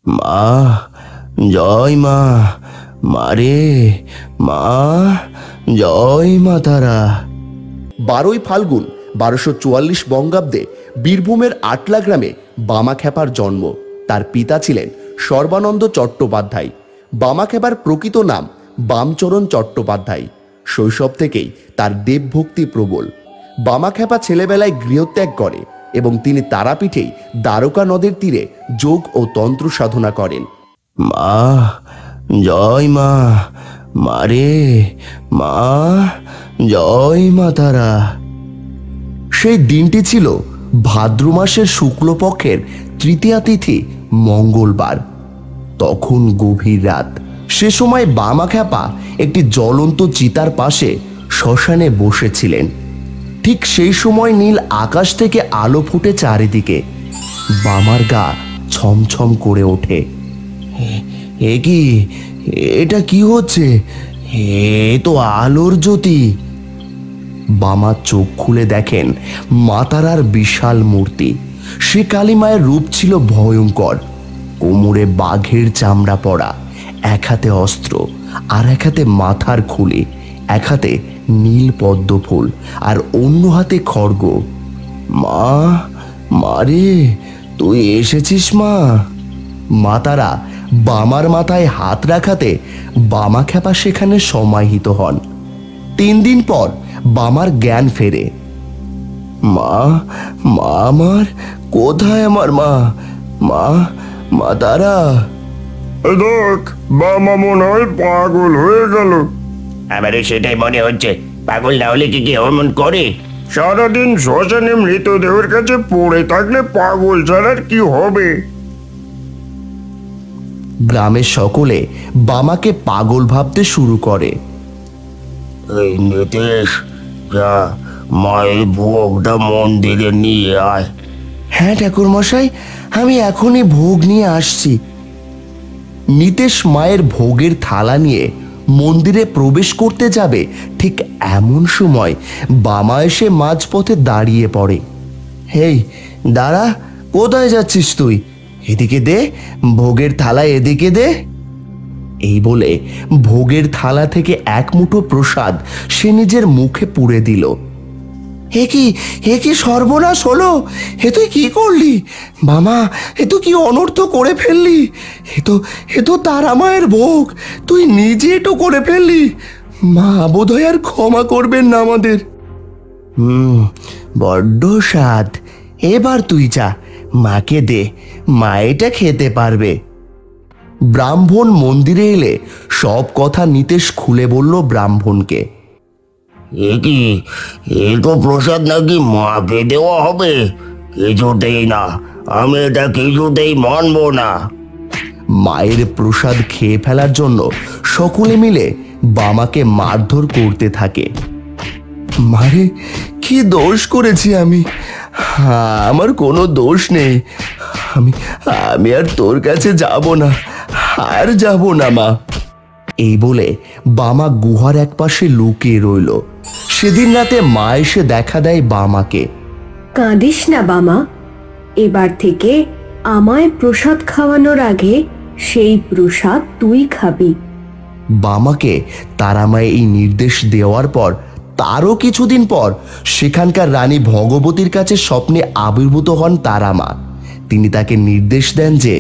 মা, জয় মা, মারে মা, জয় মা তারা। 12ই ফাল্গুন 1244 বঙ্গাব্দে বীরভূমের আটলা গ্রামে বামাখ্যাপার জন্ম। তার পিতা ছিলেন সর্বানন্দ চট্টোপাধ্যায়। বামাখ্যাপার প্রকৃত নাম বামচরণ চট্টোপাধ্যায়। শৈশব থেকেই তার দেবভক্তি প্রবল। বামাখ্যাপা ছেলেবেলায় গৃহত্যাগ করে এবং তিনি তারাপীঠেই দ্বারকা নদের তীরে যোগ ও তন্ত্র সাধনা করেন। মা, জয় মা, মারে মা, জয় মা তারা। সেই দিনটি ছিল ভাদ্র মাসের শুক্লপক্ষের তৃতীয়া তিথি মঙ্গলবার। তখন গভীর রাত। সে সময় বামাখ্যাপা একটি জ্বলন্ত চিতার পাশে শ্মশানে বসেছিলেন। ঠিক সেই সময় নীল আকাশ থেকে আলো ফুটে চারিদিকে। বামার গা ছমছম করে ওঠে। এ কি, এটা কি হচ্ছে? এ তো আলোর জ্যোতি। বামা চোখ খুলে দেখেন মা তারার বিশাল মূর্তি। সে কালীমায়ের রূপ ছিল ভয়ঙ্কর। কোমরে বাঘের চামড়া পরা, এক হাতে অস্ত্র আর এক হাতে মাথার খুলি, এক হাতে নীল পদ্ম ফুল আর অন্য হাতে খড়গ। মা, মারে, তুই এসেছিস মা? মা তারা বামার মাথায় হাত রাখাতে বামাখ্যাপা সেখানে সমাহিত হন। 3 দিন পর বামার জ্ঞান ফেরে। মা, মা আমার কোথায়? আমার মা, মা, মা তারা। দেখ, বামা মনে হয় পাগল হয়ে গেল। আমারও সেটাই মনে হচ্ছে। পাগল না হলে কি অমন করে? সারাদিন শ্মশানে মৃতদেহের কাছে পড়ে থাকলে পাগল ছাড়ার কি হবে? গ্রামের সকলে বামাকে পাগল ভাবতে শুরু করে। এই নীতেশ, যা মায়ের ভোগটা মন্দিরে নিয়ে আয়। হ্যাঁ ঠাকুর মশাই, আমি এখনই ভোগ নিয়ে আসছি। নীতেশ মায়ের ভোগের থালা নিয়ে মন্দিরে প্রবেশ করতে যাবে, ঠিক এমন সময় বামা এসে মাঝপথে দাঁড়িয়ে পড়ে। হেই দাঁড়া, কোথায় যাচ্ছিস তুই? এদিকে দে, ভোগের থালা এদিকে দে। এই বলে ভোগের থালা থেকে এক মুঠো প্রসাদ সে নিজের মুখে পুরে দিল। হে কি সর্বনাশ হলো! হে তুই কি করলি বামা? হে তো কি অনর্থ করে ফেললি! হে তো তারা মায়ের ভোগ, তুই নিজে এটো করে ফেললি। মা বোধহয় আর ক্ষমা করবেন না আমাদের। বড্ড স্বাদ। এবার তুই যা, মাকে দে, মা এটা খেতে পারবে। ব্রাহ্মণ মন্দিরে এলে সব কথা নীতেশ খুলে বলল ব্রাহ্মণকে। এ কি, এ তো প্রসাদ নাকি মাকে দেওয়া হবে? কিছুতেই না, আমি এটা কিছুতেই মানবো না। মায়ের প্রসাদ খেয়ে ফেলার জন্য সকলে মিলে বামাকে মারধর করতে থাকে। মারে, কি দোষ করেছি আমি? আমার কোনো দোষ নেই। আমি আর তোর কাছে যাব না, আর যাব না মা। এই বলে বামা গুহার এক পাশে লুকিয়ে রইল। সেদিন রাতে মা এসে দেখা দেয় বামাকে। কাঁদিস না বামা, এবার থেকে আমায় প্রসাদ খাওয়ানোর আগে সেই প্রসাদ তুই খাবি। বামাকে তারামায় এই নির্দেশ দেওয়ার পর তারও কিছুদিন পর সেখানকার রানী ভগবতীর কাছে স্বপ্নে আবির্ভূত হন তারামা। তিনি তাকে নির্দেশ দেন যে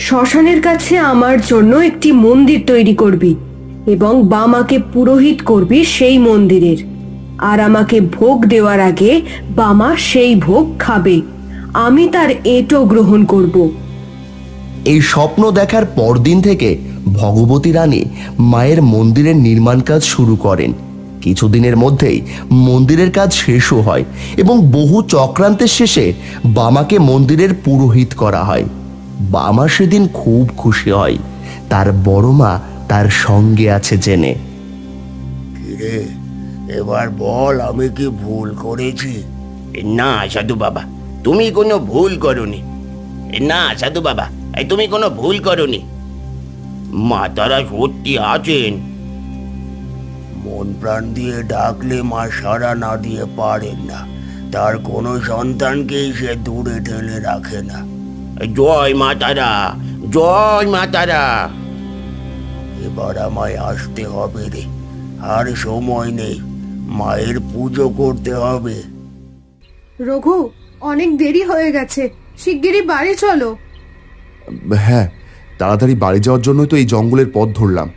শ্মশানের কাছে আমার জন্য একটি মন্দির তৈরি করবি এবং বামাকে পুরোহিত করবি সেই মন্দিরের। আর আমাকে ভোগ দেওয়ার আগে বামা সেই ভোগ খাবে, আমি তার এঁটো গ্রহণ করব। এই স্বপ্ন দেখার পরদিন থেকে ভগবতী রানী মায়ের মন্দিরের নির্মাণ কাজ শুরু করেন। কিছুদিনের মধ্যেই মন্দিরের কাজ শেষও হয় এবং বহু চক্রান্তের শেষে বামাকে মন্দিরের পুরোহিত করা হয়। বামা সেদিন খুব খুশি হয়, তার বড় মা তার সঙ্গে আছে জেনে। কিরে, এবার বল আমি কি ভুল করেছি? না সাধু বাবা, তুমি কোনো ভুল করোনি। না সাধু বাবা, তুমি কোনো ভুল করোনি। মা তারা সত্যি আছেন। মন প্রাণ দিয়ে ডাকলে মা সাড়া না দিয়ে পারেন না। তার কোনো সন্তানকেই সে দূরে ঠেলে রাখে না। জয় মা তারা, জয় মা তারা। এবার আমায় আসতে হবে রে, আর সময় নেই, মায়ের পুজো করতে হবে। রঘু, অনেক দেরি হয়ে গেছে, শিগগিরই বাড়ি চলো। হ্যাঁ, তাড়াতাড়ি বাড়ি যাওয়ার জন্যই তো এই জঙ্গলের পথ ধরলাম।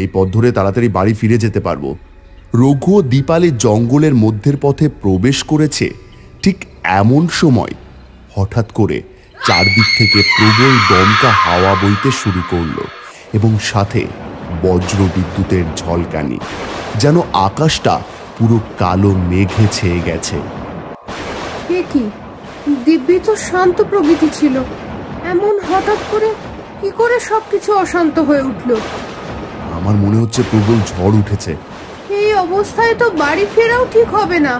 এই পথ ধরে তাড়াতাড়ি বাড়ি ফিরে যেতে পারবো। রঘু ও দীপালি জঙ্গলের মধ্যের পথে প্রবেশ করেছে। ঠিক এমন সময় হঠাৎ করে চারদিক থেকে প্রবল দমকা হাওয়া বইতে শুরু করলো এবং সাথে বজ্র বিদ্যুতের ঝলকানি, যেন আকাশটা পুরো কালো মেঘে ছেয়ে গেছে। কি দিব্যি তো শান্ত প্রকৃতি ছিল, এমন হঠাৎ করে কি করে সবকিছু অশান্ত হয়ে উঠলো? আমার মনে হচ্ছে প্রবল ঝড় উঠেছে। এই অবস্থায় তো বাড়ি ফেরাও ঠিক হবে না।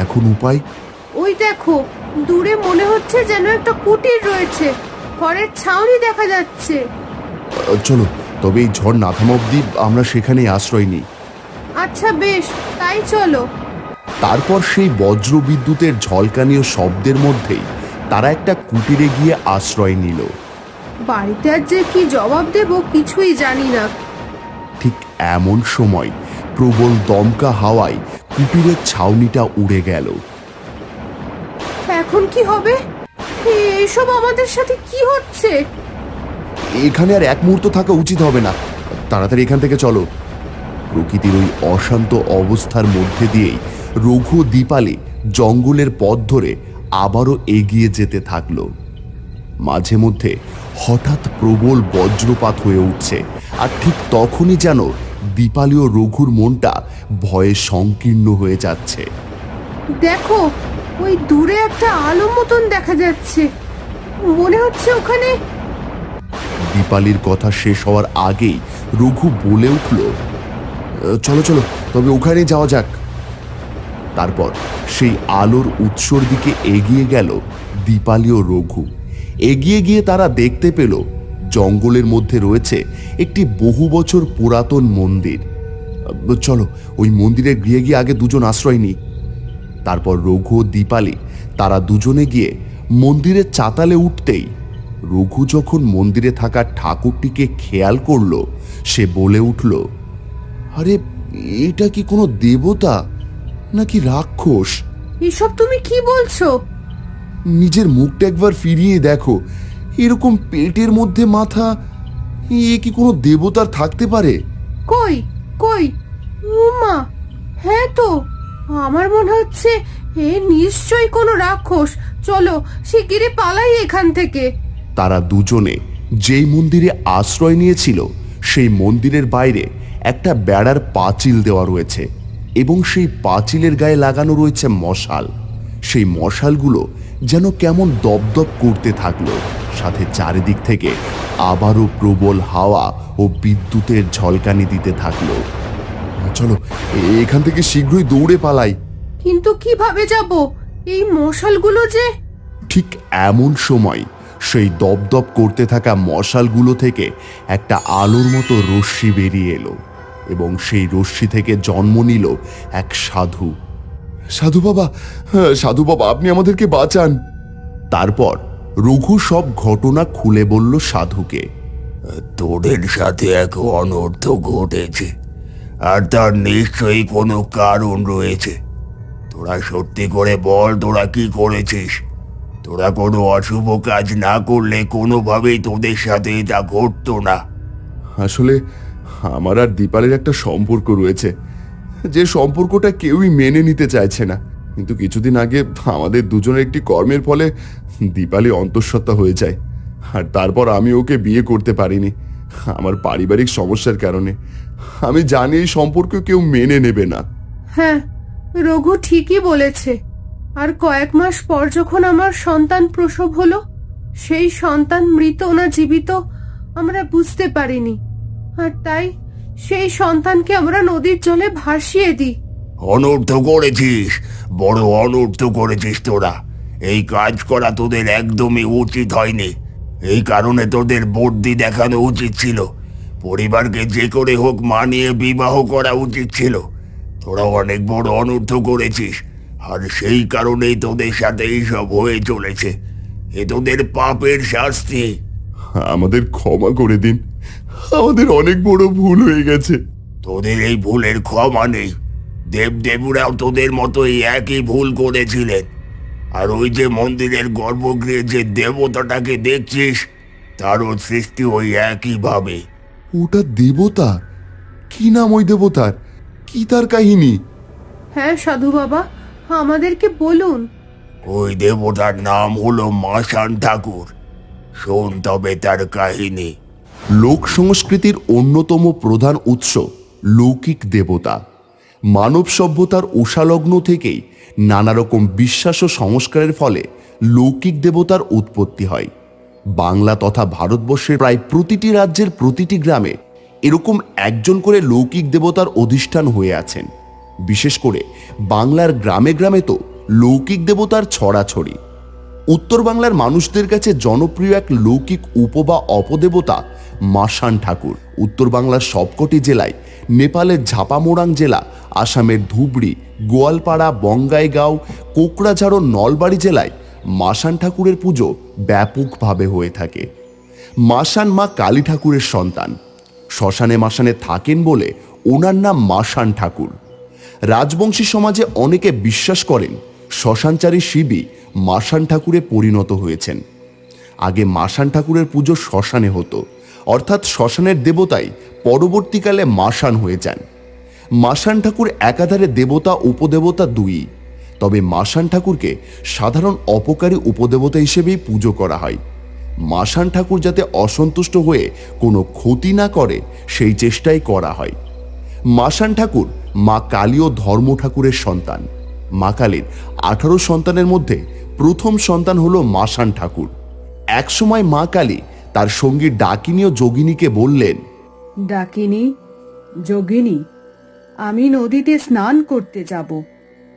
এখন উপায়? ওই দেখো, দূরে মনে হচ্ছে যেন একটা কুটির রয়েছে, ঘরের ছাউনি দেখা যাচ্ছে। চলো, তবে এই ঝড় না থামা অবধি আমরা সেখানেই আশ্রয় নিই। আচ্ছা বেশ, তাই চলো। তারপর সেই বজ্র বিদ্যুতের ঝলকানীয় শব্দের মধ্যেই তারা একটা কুটিরে গিয়ে আশ্রয় নিল। বাড়িতে আর যে কি জবাব দেব কিছুই জানি না। ঠিক এমন সময় প্রবল দমকা হাওয়ায় কুটিরের ছাউনিটা উড়ে গেল। এখন কি হবে? এইসব আমাদের সাথে কি হচ্ছে? এখানে আর এক মুহূর্ত থাকা উচিত হবে না, তাড়াতাড়ি এখান থেকে চলো। প্রকৃতির ওই অশান্ত অবস্থার মধ্যে দিয়েই রঘু দীপালি জঙ্গলের পথ ধরে আবারও এগিয়ে যেতে থাকলো। মাঝে মধ্যে হঠাৎ প্রবল বজ্রপাত হয়ে উঠছে, আর ঠিক তখনই যেন দীপালি ও রঘুর মনটা ভয়ে সংকীর্ণ হয়ে যাচ্ছে। দেখো, ওই দূরে একটা আলো মতন দেখা যাচ্ছে, মনে হচ্ছে ওখানে। দীপালির কথা শেষ হওয়ার আগেই রঘু বলে উঠল, চলো চলো, তবে ওখানে যাওয়া যাক। তারপর সেই আলোর উৎসর দিকে এগিয়ে গেল দীপালি ও রঘু। এগিয়ে গিয়ে তারা দেখতে পেল জঙ্গলের মধ্যে রয়েছে একটি বহু বছর পুরাতন মন্দির। চলো, ওই মন্দিরে গিয়ে আগে দুজন আশ্রয় নিই। তারপর রঘু ও দীপালি তারা দুজনে গিয়ে মন্দিরের চাতালে উঠতেই রঘু যখন মন্দিরে থাকা ঠাকুরটিকে খেয়াল করলো, সে বলে উঠল, আরে এটা কি কোনো দেবতা নাকি রাক্ষস? এসব তুমি কি বলছো? নিজের মুখটা একবার ফিরিয়ে দেখো, এরকম পেটের মধ্যে মাথা, এ কি কোনো দেবতার থাকতে পারে? কই কই, উমা, হ্যাঁ তো, আমার মনে হচ্ছে এ নিশ্চয়ই কোনো রাক্ষস। চলো শিগগিরই পালাই এখান থেকে। তারা দুজনে যেই মন্দিরে আশ্রয় নিয়েছিল সেই মন্দিরের বাইরে একটা বেড়ার পাঁচিল দেওয়া রয়েছে এবং সেই পাঁচিলের গায়ে লাগানো রয়েছে মশাল। সেই মশালগুলো যেন কেমন দপদপ করতে থাকলো, সাথে চারিদিক থেকে আবারও প্রবল হাওয়া ও বিদ্যুতের ঝলকানি দিতে থাকলো। চলো, এখান থেকে শীঘ্রই দৌড়ে পালাই। কিন্তু কিভাবে যাব? এই মশালগুলো যে। ঠিক এমন সময় সেই দপদপ করতে থাকা মশালগুলো থেকে একটা আলোর মতো রশ্মি বেরিয়ে এলো এবং সেই রশ্মি থেকে জন্ম নিল এক সাধু। সাধু বাবা, সাধু বাবা, আপনি আমাদেরকে বাঁচান। তারপর রঘু সব ঘটনা খুলে বলল সাধুকে। তোদের সাথে এক অনর্থ ঘটেছে, আর তার নিশ্চয়ই কোনো কারণ রয়েছে। তোরা সত্যি করে বল, তোরা কি করেছিস? তোরা কোনো অশুভ কাজ না করলে কোনোভাবেই তোদের সাথে এটা ঘটতো না। আসলে আমার আর দীপালির একটা সম্পর্ক রয়েছে, যে সম্পর্কটা কেউই মেনে নিতে চাইছে না। কিন্তু কিছুদিন আগে আমাদের দুজনের একটি কর্মের ফলে দীপালি অন্তঃসত্ত্বা হয়ে যায়, আর তারপর আমি ওকে বিয়ে করতে পারিনি আমার পারিবারিক সমস্যার কারণে। আমি জানি এই সম্পর্ক কেউ মেনে নেবে না। হ্যাঁ, রঘু ঠিকই বলেছে। আর কয়েক মাস পর যখন আমার সন্তান প্রসব হলো, সেই সন্তান মৃত না জীবিত আমরা বুঝতে পারিনি, আর তাই সেই সন্তানকে আমরা নদীর জলে ভাসিয়ে দিই। অনর্থ করেছিস, বড় অনর্থ করেছিস তোরা। এই কাজ করা তোদের একদমই উচিত হয়নি। এই কারণে তোদের বুদ্ধি দেখানো উচিত ছিল। পরিবারকে যে করে হোক মানিয়ে বিবাহ করা উচিত ছিল। তোরা অনেক বড় অনর্থ করেছিস, আর সেই কারণেই তোদের সাথে এইসব হয়ে চলেছে। এ তোদের পাপের শাস্তি। আমাদের ক্ষমা করে দিন, আমাদের অনেক বড় ভুল হয়ে গেছে। তোদের এই ভুলের ক্ষমা নেই। দেবদেবীরাও তোদের মতোই একই ভুল করেছিলেন। আর ওই যে মন্দিরের গর্ভগৃহে যে দেবতাটাকে দেখছিস, তারও সৃষ্টি ওই একইভাবে। ওটা দেবতা? কি নাম ওই দেবতার? কি তার কাহিনী? হ্যাঁ সাধু বাবা, আমাদেরকে বলুন। ওই দেবতার নাম হলো মাসান ঠাকুর। শোন তবে তার কাহিনী। লোক সংস্কৃতির অন্যতম প্রধান উৎস লৌকিক দেবতা। মানব সভ্যতার উষালগ্ন থেকেই নানা রকম বিশ্বাস ও সংস্কারের ফলে লৌকিক দেবতার উৎপত্তি হয়। বাংলা তথা ভারতবর্ষের প্রায় প্রতিটি রাজ্যের প্রতিটি গ্রামে এরকম একজন করে লৌকিক দেবতার অধিষ্ঠান হয়ে আছেন। বিশেষ করে বাংলার গ্রামে গ্রামে তো লৌকিক দেবতার ছড়াছড়ি। উত্তর বাংলার মানুষদের কাছে জনপ্রিয় এক লৌকিক উপ বা অপদেবতা মাসান ঠাকুর। উত্তর বাংলার সবকটি জেলায়, নেপালের ঝাপামোরাং জেলা, আসামের ধুবড়ি, গোয়ালপাড়া, বঙ্গাইগাঁও, কোকড়াঝাড় ও নলবাড়ি জেলায় মাসান ঠাকুরের পুজো ব্যাপকভাবে হয়ে থাকে। মাসান মা কালী ঠাকুরের সন্তান। শ্মশানে মাসানে থাকেন বলে ওনার নাম মাসান ঠাকুর। রাজবংশী সমাজে অনেকে বিশ্বাস করেন শ্মশানচারী শিবই মাসান ঠাকুরে পরিণত হয়েছেন। আগে মাসান ঠাকুরের পুজো শ্মশানে হতো, অর্থাৎ শ্মশানের দেবতাই পরবর্তীকালে মাসান হয়ে যান। মাসান ঠাকুর একাধারে দেবতা উপদেবতা দুই, তবে মাসান ঠাকুরকে সাধারণ অপকারী উপদেবতা হিসেবেই পুজো করা হয়। মাসান ঠাকুর যাতে অসন্তুষ্ট হয়ে কোনো ক্ষতি না করে সেই চেষ্টাই করা হয়। মাসান ঠাকুর মা কালী ও ধর্ম ঠাকুরের সন্তান। মা কালীর 18 সন্তানের মধ্যে প্রথম সন্তান হলো মাসান ঠাকুর। একসময় মা কালী তার সঙ্গী ডাকিনী ও যোগিনীকে বললেন, ডাকিনী, যোগিনী, আমি নদীতে স্নান করতে যাব।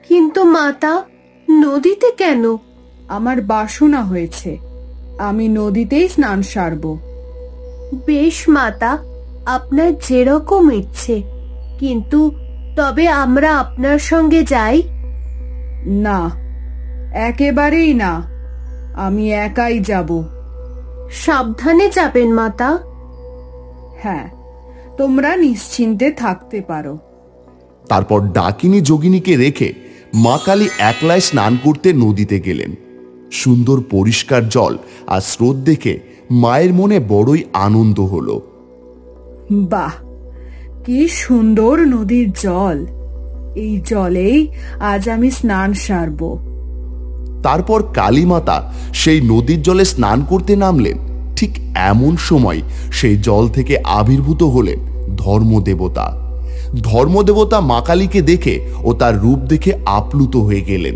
কিন্তু মাতা, নদীতে কেন? আমার বাসনা হয়েছে, আমি নদীতেই স্নান সারব। বেশ মাতা, আপনার যেরকম ইচ্ছে, কিন্তু তবে আমরা আপনার সঙ্গে যাই? না, একেবারেই না, আমি একাই যাব। সাবধানে যাবেন মাতা। হ্যাঁ, তোমরা নিশ্চিন্তে থাকতে পারো। তারপর ডাকিনী যোগিনীকে রেখে মা কালী একলায় স্নান করতে নদীতে গেলেন। সুন্দর পরিষ্কার জল আর স্রোত দেখে মায়ের মনে বড়ই আনন্দ হলো। বাহ, কি সুন্দর নদীর জল! এই জলেই আজ আমি স্নান সারব। তারপর কালীমাতা সেই নদীর জলে স্নান করতে নামলেন। ঠিক এমন সময় সেই জল থেকে আবির্ভূত হলেন ধর্মদেবতা। ধর্মদেবতা মা কালীকে দেখে ও তার রূপ দেখে আপ্লুত হয়ে গেলেন।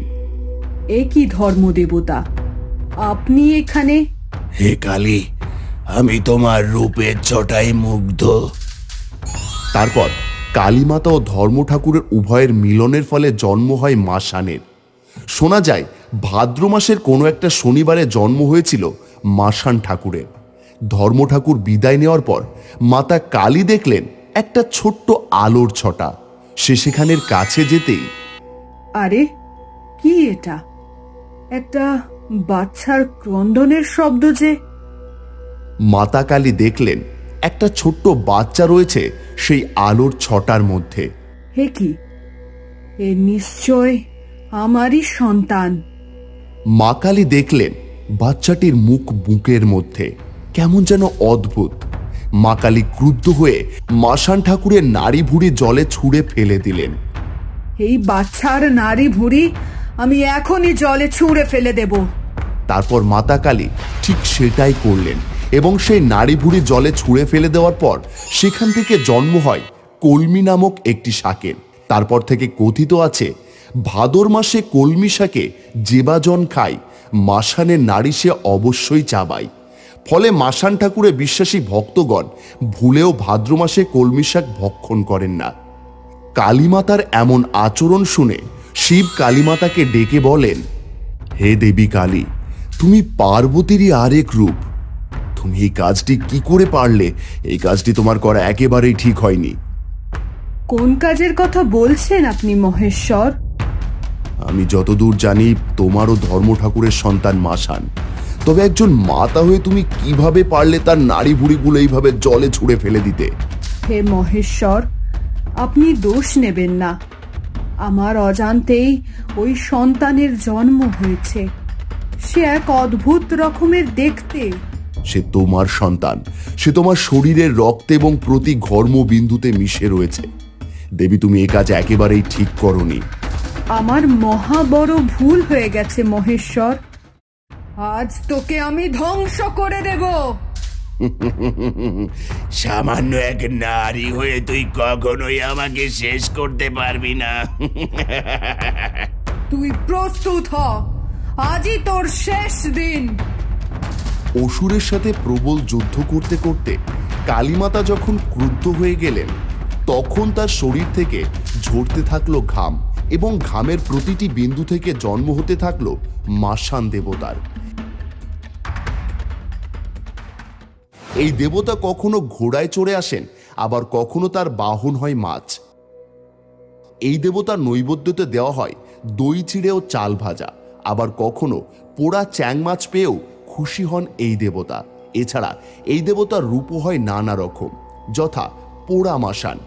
এ কি ধর্মদেবতা, আপনি এখানে? হে কালী, আমি তোমার রূপের ছটায় মুগ্ধ। তারপর কালীমাতা ও ধর্ম ঠাকুরের উভয়ের মিলনের ফলে জন্ম হয় মাসানের। শোনা যায় ভাদ্র মাসের কোনো একটা শনিবারে জন্ম হয়েছিল মাসান ঠাকুরের। ধর্ম ঠাকুর বিদায় নেওয়ার পর মাতা কালী দেখলেন একটা ছোট্ট আলোর ছটা। সে সেখানের কাছে যেতেই, আরে কি এটা? একটা বাচ্চার ক্রন্দনের শব্দ যে। মাতা কালী দেখলেন একটা ছোট্ট বাচ্চা রয়েছে সেই আলোর ছটার মধ্যে। হে কি, এ নিশ্চয় আমারই সন্তান। মা কালী দেখলেন বাচ্চাটির মুখ বুকের মধ্যে, কেমন যেন অদ্ভুত। মা কালী ক্রুদ্ধ হয়ে মাসান ঠাকুরের নাড়ি ভুড়ি জলে ছুঁড়ে ফেলে দিলেন। এই বাচ্চার নাড়ি ভুঁড়ি আমি এখনই জলে ছুঁড়ে ফেলে দেব। তারপর মাতা কালী ঠিক সেটাই করলেন এবং সেই নাড়ি ভুড়ি জলে ছুঁড়ে ফেলে দেওয়ার পর সেখান থেকে জন্ম হয় কলমি নামক একটি শাকের। তারপর থেকে কথিত আছে ভাদর মাসে কলমি শাকে যেবাজন খায়, মাসানের নাড়ি সে অবশ্যই চাবায়। ফলে মাসান ঠাকুরে বিশ্বাসী ভক্তগণ ভুলেও ভাদ্র মাসে কলমি শাক ভক্ষণ করেন না। কালীমাতার এমন আচরণ শুনে শিব কালীমাতাকে ডেকে বলেন, হে দেবী কালী, তুমি পার্বতীরই আরেক রূপ। তুমি এই কাজটি কি করে পারলে? এই কাজটি তোমার করা একেবারেই ঠিক হয়নি। কোন কাজের কথা বলছেন আপনি মহেশ্বর? আমি যতদূর জানি তোমারও ধর্ম ঠাকুরের সন্তান মাসান। তবে একজন মাতা হয়ে তুমি কিভাবে পারলে তার নাড়ি ভুড়িগুলো এইভাবে জলে ছুঁড়ে ফেলে দিতে? হে মহেশ্বর, আপনি দোষ নেবেন না। আমার অজান্তেই ওই সন্তানের জন্ম হয়েছে। সে এক অদ্ভুত রকমের দেখতে। সে তোমার সন্তান, সে তোমার শরীরের রক্তে এবং প্রতি ঘর্মবিন্দুতে মিশে রয়েছে। দেবী, তুমি এ কাজ একেবারেই ঠিক করনি। আমার মহা বড় ভুল হয়ে গেছে মহেশ্বর। আজ তোকে আমি ধ্বংস করে দেব। সামান্য এক নারী হয়ে তুই কখনোই আমাকে শেষ করতে পারবি না। তুই প্রস্তুত হ, আজই তোর শেষ দিন। অসুরের সাথে প্রবল যুদ্ধ করতে করতে কালীমাতা যখন ক্রুদ্ধ হয়ে গেলেন, তখন তার শরীর থেকে ঝরতে থাকলো ঘাম, এবং ঘামের প্রতিটি বিন্দু থেকে জন্ম হতে থাকলো মাসান দেবতার। এই দেবতা কখনো ঘোড়ায় চড়ে আসেন, আবার কখনো তার বাহন হয় মাছ। এই দেবতার নৈবেদ্যতে দেওয়া হয় দই চিড়ে ও চাল ভাজা, আবার কখনো পোড়া চ্যাং মাছ পেয়েও খুশি হন এই দেবতা। এছাড়া এই দেবতার রূপও হয় নানা রকম, যথা পোড়া মাসান।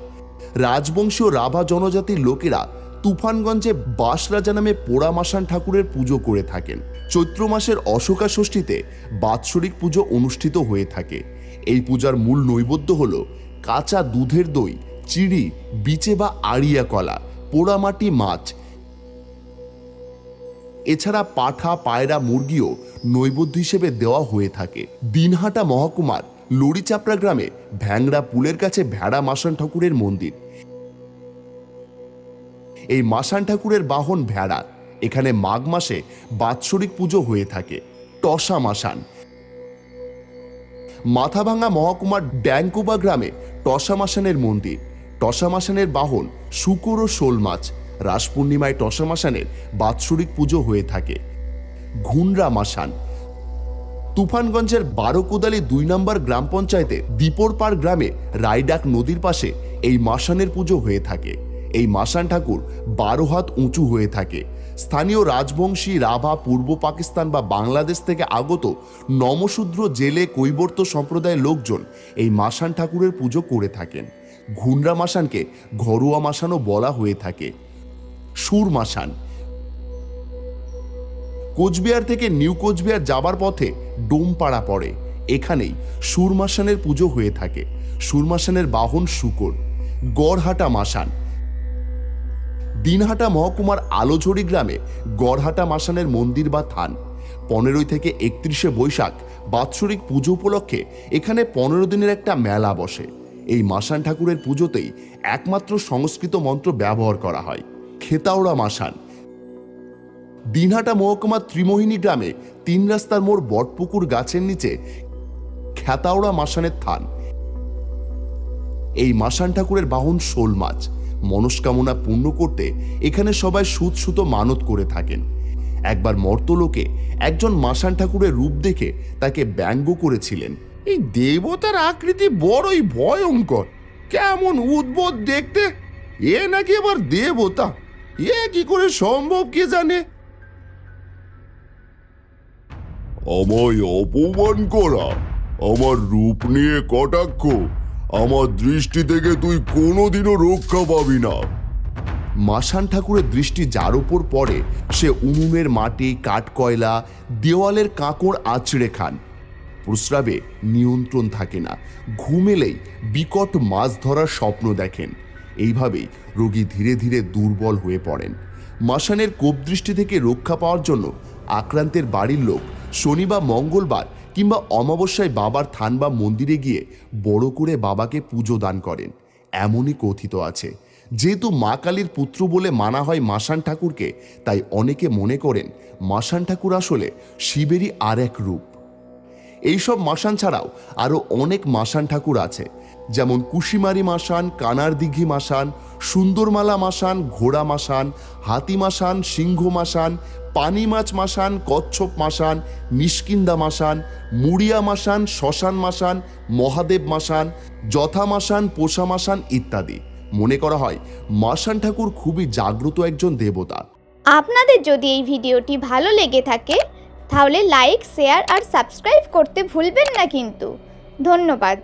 রাজবংশীয় রাভা জনজাতির লোকেরা তুফানগঞ্জে বাসরাজা নামে পোড়া মাসান ঠাকুরের পুজো করে থাকেন। চৈত্র মাসের অশোকা ষষ্ঠীতে বাৎসরিক পুজো অনুষ্ঠিত হয়ে থাকে। এই পূজার মূল নৈবেদ্য হল কাঁচা দুধের দই, চিড়ি, বিচে বা আড়িয়া কলা, পোড়ামাটি মাছ। এছাড়া পাঠা, পায়রা, মুরগিও নৈবেদ্য হিসেবে দেওয়া হয়ে থাকে। দিনহাটা মহকুমার লড়িচাপড়া গ্রামে ভ্যাংরা পুলের কাছে ভেড়া মাসান ঠাকুরের মন্দির। এই মাসান ঠাকুরের বাহন ভেড়া। এখানে মাঘ মাসে বাৎসরিক পুজো হয়ে থাকে। টসা মাসান। মাথাভাঙা মহকুমার ড্যাংকুবা গ্রামে টসা মাসানের মন্দির। টসা মাসানের বাহন শুকর ও শোল মাছ। রাস পূর্ণিমায় টসা মাসানের বাৎসরিক পুজো হয়ে থাকে। ঘুনরা মাসান। তুফানগঞ্জের বারোকুদালি 2 নম্বর গ্রাম পঞ্চায়েতে দীপরপাড় গ্রামে রায়ডাক নদীর পাশে এই মাসানের পুজো হয়ে থাকে। এই মাসান ঠাকুর 12 হাত উঁচু হয়ে থাকে। স্থানীয় রাজবংশী, রাভা, পূর্ব পাকিস্তান বা বাংলাদেশ থেকে আগত নমশূদ্র, জেলে, কৈবর্ত সম্প্রদায়ের লোকজন এই মাসান ঠাকুরের পুজো করে থাকেন। ঘুনরা মাসানকে ঘরোয়া মাসানও বলা হয়ে থাকে। সুর মাসান। কোচবিহার থেকে নিউ কোচবিহার যাবার পথে ডোমপাড়া পড়ে। এখানেই সুর মাসানের পুজো হয়ে থাকে। সুর মাসানের বাহন শুকর। গড়হাটা মাসান। দিনহাটা মহকুমার আলোঝড়ি গ্রামে গড়হাটা মাসানের মন্দির বা থান। 15 থেকে 31শে বৈশাখ বাৎসরিক পুজো উপলক্ষে এখানে 15 দিনের একটা মেলা বসে। এই মাসান ঠাকুরের পুজোতেই একমাত্র সংস্কৃত মন্ত্র ব্যবহার করা হয়। খেতাওড়া মাসান। দিনহাটা মহকুমার ত্রিমোহিনী গ্রামে 3 রাস্তার মোড় বটপুকুর গাছের নিচে খেতাওড়া মাসানের থান। এই মাসান ঠাকুরের বাহন শোল মাছ। মনস্কামনা পূর্ণ করতে এখানে সবাই সুদ সুতো মানত করে থাকেন। একবার মর্তলোকে একজন মাসান ঠাকুরের রূপ দেখে তাকে ব্যঙ্গ করেছিলেন, এই দেবতার আকৃতি বড়ই ভয়ঙ্কর, কেমন উদ্ভট দেখতে। এ নাকি আবার দেবতা, এ কি করে সম্ভব কে জানে। আমায় অপমান করা, আমার রূপ নিয়ে কটাক্ষ, আমার দৃষ্টি থেকে তুই কোনোদিনও রক্ষা পাবি না। মাসান ঠাকুরের দৃষ্টি যার উপর পড়ে সে উনুনের মাটি, কাঠকয়লা, দেওয়ালের কাঁকড় আঁচড়ে খান। প্রস্রাবে নিয়ন্ত্রণ থাকে না। ঘুম এলেই বিকট মাছ ধরার স্বপ্ন দেখেন। এইভাবেই রোগী ধীরে ধীরে দুর্বল হয়ে পড়েন। মাসানের কোপ দৃষ্টি থেকে রক্ষা পাওয়ার জন্য আক্রান্তের বাড়ির লোক শনি বা মঙ্গলবার কিংবা অমাবস্যায় বাবার থান বা মন্দিরে গিয়ে বড় করে বাবাকে পুজো দান করেন। এমনই কথিত আছে। যেহেতু মা কালীর পুত্র বলে মানা হয় মাসান ঠাকুরকে, তাই অনেকে মনে করেন মাসান ঠাকুর আসলে শিবেরই আর এক রূপ। এইসব মাসান ছাড়াও আরও অনেক মাসান ঠাকুর আছে, যেমন কুশিমারি মাসান, কানার দিঘি মাসান, সুন্দরমালা মাসান, ঘোড়া মাসান, হাতি মাসান, সিংহ মাসান, পানি মাছ মাসান, কচ্ছপ মাসান, নিষ্কিন্দা মাসান, মুড়িয়া মাসান, শ্মশান মাসান, মহাদেব মাসান, যথা মাসান, পোষা মাসান ইত্যাদি। মনে করা হয় মাসান ঠাকুর খুবই জাগ্রত একজন দেবতা। আপনাদের যদি এই ভিডিওটি ভালো লেগে থাকে তাহলে লাইক, শেয়ার আর সাবস্ক্রাইব করতে ভুলবেন না কিন্তু। ধন্যবাদ।